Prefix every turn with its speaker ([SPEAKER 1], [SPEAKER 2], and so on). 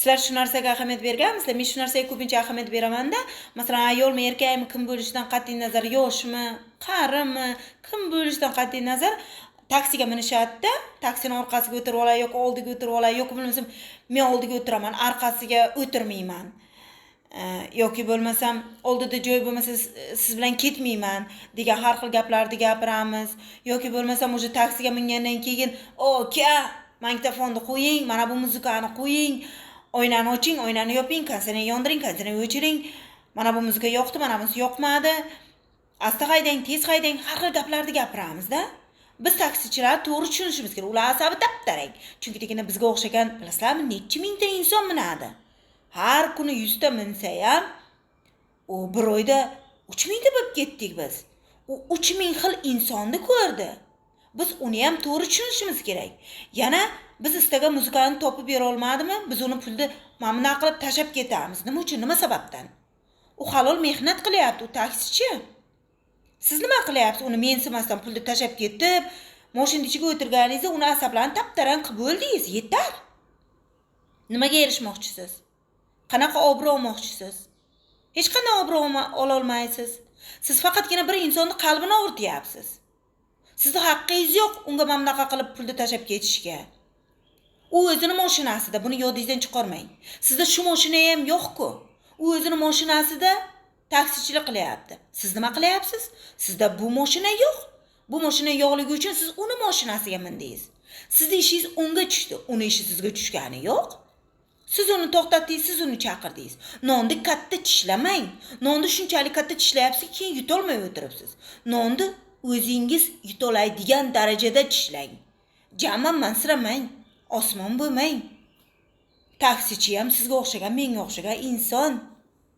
[SPEAKER 1] Sizlar shu narsaga ahamiyat berganmisizlar? Men shu narsaga ko'pincha ahamiyat beraman-da. Masalan, ayolmi, erkakmi, kim bo'lishidan qat'iy nazar, yoshmi, qarimi, kim bo'lishidan qat'iy nazar taksiga minishadi-da. Taksini orqasiga o'tirib olay yoki oldiga o'tirib olay yoki bo'lmasam men oldiga o'tiraman, orqasiga o'tirmayman. Yoki bo'lmasam oldida joy bo'lmasa siz bilan ketmayman degan har xil gaplarni gapiramiz. Yoki bo'lmasam o'sha taksiga mingandan keyin, "Oka, magnitofonni qo'ying, mana bu muzikani qo'ying, oynani oching, oynani yoping, konsertni yondiring, konsertni o'chiring. Mana bu muzika yoqdi, mana bunisi yoqmadi. Asta haydang, tez haydang", har xil gaplarni gapiramiz-da. Biz taksichilar to'g'ri tushunishimiz kerak. Ular asabi tap-tarang. Chunki degina bizga o'xshagan, bilasizlarmi, necha mingta inson minadi. Har kuni 100 ta minsa ham, u bir oyda 3000 ta bo'lib ketdik biz. U 3000 xil insonni ko'rdi. Biz uni ham to'g'ri tushunishimiz kerak. Yana biz istagan muzikani topib bera olmadimi? Biz uni pulni mana bunday qilib tashab ketamiz. Nima uchun? Nima sababdan? U halol mehnat qilyapti, u taksichi. Siz nima qilyapsiz? Uni mensimasdan pulni tashab ketib, mashina ichiga o'tirganingizda uni asablarni tap-tarang qilib bo'ldingiz. Yetar. Nimaga erishmoqchisiz? Qanaqa obro' olmoqchisiz? Hech qanday obro' ola olmaysiz. Siz faqatgina bir insonning qalbini o'rtyapsiz. Sizning haqqingiz yo'q unga mana bunaqa qilib pulni tashab ketishga. U o'zining mashinasida, buni yodingizdan chiqarmang. Sizda shu mashina ham yo'q-ku. U o'zining mashinasida taksichilik qilyapti. Siz nima qilyapsiz? Sizda bu mashina yo'q. Bu mashina yo'qligi uchun siz uni mashinasiga mindingiz. Sizning ishingiz unga tushdi, uni ishi sizga tushgani yo'q. Siz uni to'xtatdingiz, siz uni chaqirdingiz. Nonni katta tishlamang. Nonni shunchalik katta tishlayapsiz, keyin yutolmay o'tiribsiz. Nonni o'zingiz yutolaydigan darajada tishlang. Jami mansiramang, osmon bo'lmang. Taksichi ham sizga o'xshagan, menga o'xshagan inson.